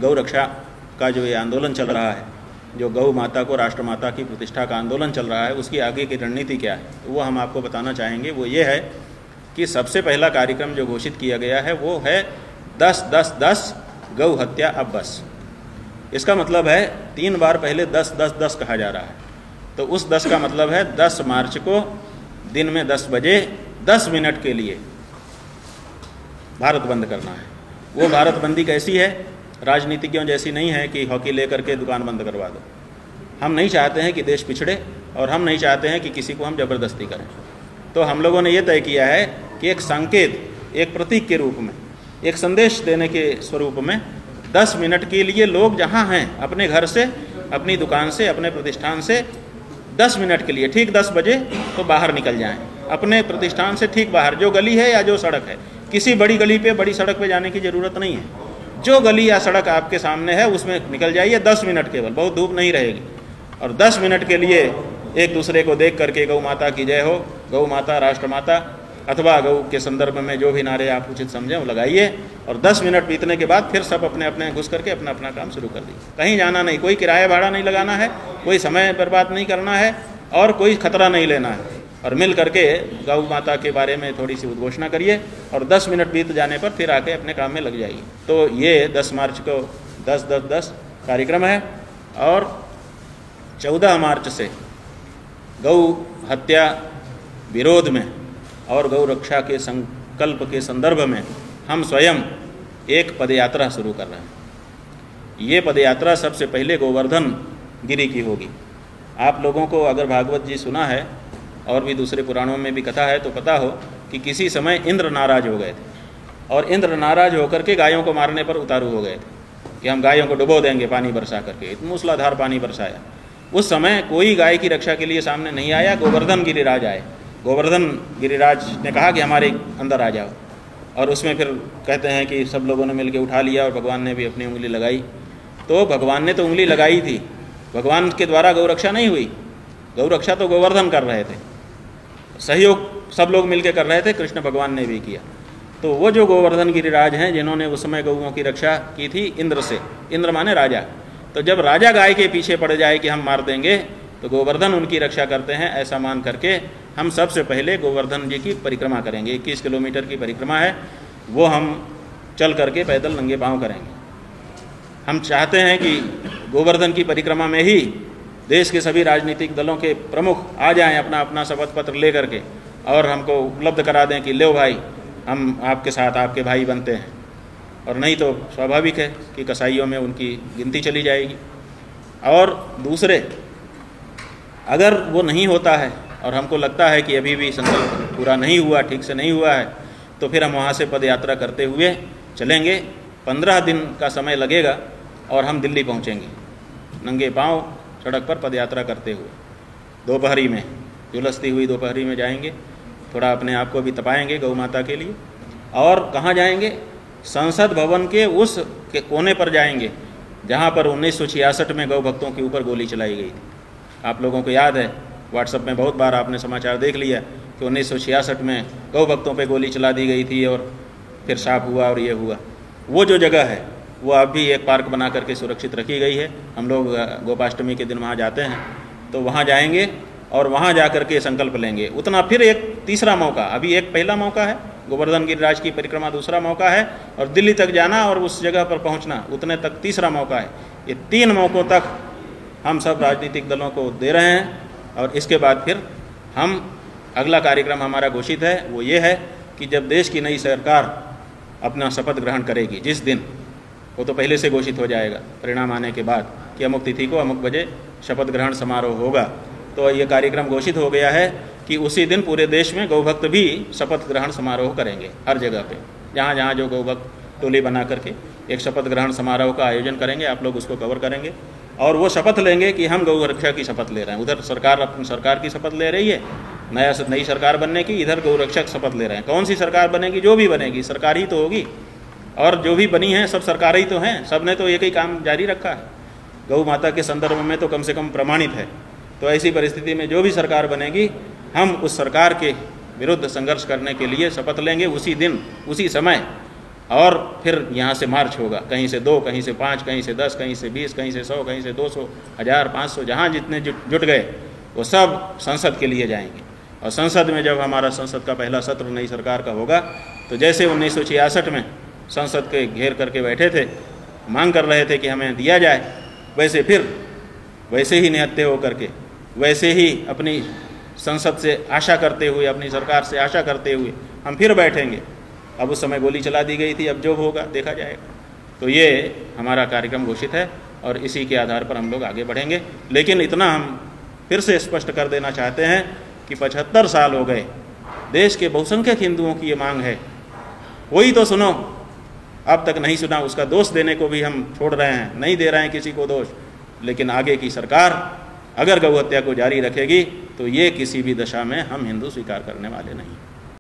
गौ रक्षा का जो ये आंदोलन चल रहा है, जो गौ माता को राष्ट्रमाता की प्रतिष्ठा का आंदोलन चल रहा है, उसकी आगे की रणनीति क्या है, वो हम आपको बताना चाहेंगे। वो ये है कि सबसे पहला कार्यक्रम जो घोषित किया गया है वो है 10-10-10 गौ हत्या अब बस। इसका मतलब है 3 बार पहले 10-10-10 कहा जा रहा है, तो उस 10 का मतलब है 10 मार्च को दिन में 10 बजे 10 मिनट के लिए भारत बंद करना है। वो भारत बंदी कैसी है, राजनीतिज्ञों जैसी नहीं है कि हॉकी लेकर के दुकान बंद करवा दो। हम नहीं चाहते हैं कि देश पिछड़े, और हम नहीं चाहते हैं कि किसी को हम ज़बरदस्ती करें। तो हम लोगों ने ये तय किया है कि एक संकेत, एक प्रतीक के रूप में, एक संदेश देने के स्वरूप में 10 मिनट के लिए लोग जहाँ हैं अपने घर से, अपनी दुकान से, अपने प्रतिष्ठान से 10 मिनट के लिए ठीक 10 बजे तो बाहर निकल जाएं। अपने प्रतिष्ठान से ठीक बाहर, जो गली है या जो सड़क है, किसी बड़ी गली पे, बड़ी सड़क पे जाने की ज़रूरत नहीं है। जो गली या सड़क आपके सामने है उसमें निकल जाइए 10 मिनट केवल, बहुत धूप नहीं रहेगी। और 10 मिनट के लिए एक दूसरे को देख करके गौ माता की जय हो, गौ माता राष्ट्रमाता, अथवा गौ के संदर्भ में जो भी नारे आप उचित समझें वो लगाइए। और 10 मिनट बीतने के बाद फिर सब अपने अपने घुस करके अपना अपना काम शुरू कर दीजिए। कहीं जाना नहीं, कोई किराया भाड़ा नहीं लगाना है, कोई समय बर्बाद नहीं करना है, और कोई खतरा नहीं लेना है। और मिल करके गौ माता के बारे में थोड़ी सी उद्घोषणा करिए, और 10 मिनट बीत जाने पर फिर आके अपने काम में लग जाइए। तो ये 10 मार्च को 10-10-10 कार्यक्रम है। और 14 मार्च से गौ हत्या विरोध में और गौ रक्षा के संकल्प के संदर्भ में हम स्वयं एक पदयात्रा शुरू कर रहे हैं। ये पदयात्रा सबसे पहले गोवर्धन गिरी की होगी। आप लोगों को अगर भागवत जी सुना है और भी दूसरे पुराणों में भी कथा है तो पता हो कि किसी समय इंद्र नाराज हो गए थे, और इंद्र नाराज होकर के गायों को मारने पर उतारू हो गए थे कि हम गायों को डुबो देंगे पानी बरसा करके। मूसलाधार पानी बरसाया। उस समय कोई गाय की रक्षा के लिए सामने नहीं आया। गोवर्धन गिरिराज आए। गोवर्धन गिरिराज ने कहा कि हमारे अंदर आ जाओ, और उसमें फिर कहते हैं कि सब लोगों ने मिलकर उठा लिया, और भगवान ने भी अपनी उंगली लगाई। तो भगवान ने तो उंगली लगाई थी, भगवान के द्वारा गौ रक्षा नहीं हुई। गौ रक्षा तो गोवर्धन कर रहे थे, सहयोग सब लोग मिलकर कर रहे थे, कृष्ण भगवान ने भी किया। तो वो जो गोवर्धन गिरिराज हैं जिन्होंने उस समय गौओं की रक्षा की थी इंद्र से, इंद्र माने राजा, तो जब राजा गाय के पीछे पड़ जाए कि हम मार देंगे, तो गोवर्धन उनकी रक्षा करते हैं, ऐसा मान करके हम सबसे पहले गोवर्धन जी की परिक्रमा करेंगे। 21 किलोमीटर की परिक्रमा है, वो हम चल करके पैदल नंगे पाँव करेंगे। हम चाहते हैं कि गोवर्धन की परिक्रमा में ही देश के सभी राजनीतिक दलों के प्रमुख आ जाएं अपना अपना शपथ पत्र ले करके, और हमको उपलब्ध करा दें कि लो भाई, हम आपके साथ आपके भाई बनते हैं। और नहीं तो स्वाभाविक है कि कसाईयों में उनकी गिनती चली जाएगी। और दूसरे, अगर वो नहीं होता है और हमको लगता है कि अभी भी संकल्प पूरा नहीं हुआ, ठीक से नहीं हुआ है, तो फिर हम वहाँ से पद यात्रा करते हुए चलेंगे। 15 दिन का समय लगेगा और हम दिल्ली पहुँचेंगे नंगे पाँव सड़क पर पद यात्रा करते हुए। दोपहरी में, झुलसती हुई दोपहरी में जाएंगे, थोड़ा अपने आप को भी तपाएंगे गौ माता के लिए। और कहाँ जाएंगे? संसद भवन के उस के कोने पर जाएंगे जहाँ पर 1966 में गौ भक्तों के ऊपर गोली चलाई गई थी। आप लोगों को याद है, व्हाट्सएप में बहुत बार आपने समाचार देख लिया कि 1966 में गौ भक्तों पे गोली चला दी गई थी और फिर साफ हुआ और ये हुआ। वो जो जगह है वो अब भी एक पार्क बना करके सुरक्षित रखी गई है। हम लोग गोपाष्टमी के दिन वहाँ जाते हैं, तो वहाँ जाएंगे और वहाँ जा कर के संकल्प लेंगे। उतना फिर एक तीसरा मौका, अभी एक पहला मौका है गोवर्धन गिरिराज की परिक्रमा, दूसरा मौका है और दिल्ली तक जाना और उस जगह पर पहुँचना, उतने तक तीसरा मौका है। ये 3 मौक़ों तक हम सब राजनीतिक दलों को दे रहे हैं। और इसके बाद फिर हम अगला कार्यक्रम हमारा घोषित है, वो ये है कि जब देश की नई सरकार अपना शपथ ग्रहण करेगी, जिस दिन, वो तो पहले से घोषित हो जाएगा परिणाम आने के बाद कि अमुक तिथि को अमुक बजे शपथ ग्रहण समारोह होगा, तो ये कार्यक्रम घोषित हो गया है कि उसी दिन पूरे देश में गौभक्त भी शपथ ग्रहण समारोह करेंगे। हर जगह पे जहाँ जहाँ जो गौभक्त टोली बना करके एक शपथ ग्रहण समारोह का आयोजन करेंगे, आप लोग उसको कवर करेंगे और वो शपथ लेंगे कि हम गौ रक्षा की शपथ ले रहे हैं। उधर सरकार अपनी सरकार की शपथ ले रही है, नई सरकार बनने की, इधर गौ रक्षक शपथ ले रहे हैं। कौन सी सरकार बनेगी? जो भी बनेगी सरकार ही तो होगी, और जो भी बनी है सब सरकार ही तो हैं। सब ने तो एक ही काम जारी रखा है, गौ माता के संदर्भ में तो कम से कम प्रमाणित है। तो ऐसी परिस्थिति में जो भी सरकार बनेगी, हम उस सरकार के विरुद्ध संघर्ष करने के लिए शपथ लेंगे उसी दिन, उसी समय, और फिर यहाँ से मार्च होगा, कहीं से 2, कहीं से 5, कहीं से 10, कहीं से 20, कहीं से 100, कहीं से 200, 1000, 500, जहाँ जितने जुट गए वो सब संसद के लिए जाएंगे। और संसद में जब हमारा संसद का पहला सत्र नई सरकार का होगा, तो जैसे 1966 में संसद के घेर करके बैठे थे, मांग कर रहे थे कि हमें दिया जाए, वैसे फिर वैसे ही निहत्थे होकर के, वैसे ही अपनी संसद से आशा करते हुए, अपनी सरकार से आशा करते हुए हम फिर बैठेंगे। अब उस समय गोली चला दी गई थी, अब जो होगा देखा जाएगा। तो ये हमारा कार्यक्रम घोषित है और इसी के आधार पर हम लोग आगे बढ़ेंगे। लेकिन इतना हम फिर से स्पष्ट कर देना चाहते हैं कि 75 साल हो गए, देश के बहुसंख्यक हिंदुओं की ये मांग है, कोई तो सुनो। अब तक नहीं सुना, उसका दोष देने को भी हम छोड़ रहे हैं, नहीं दे रहे हैं किसी को दोष। लेकिन आगे की सरकार अगर गौ हत्या को जारी रखेगी तो ये किसी भी दशा में हम हिंदू स्वीकार करने वाले नहीं।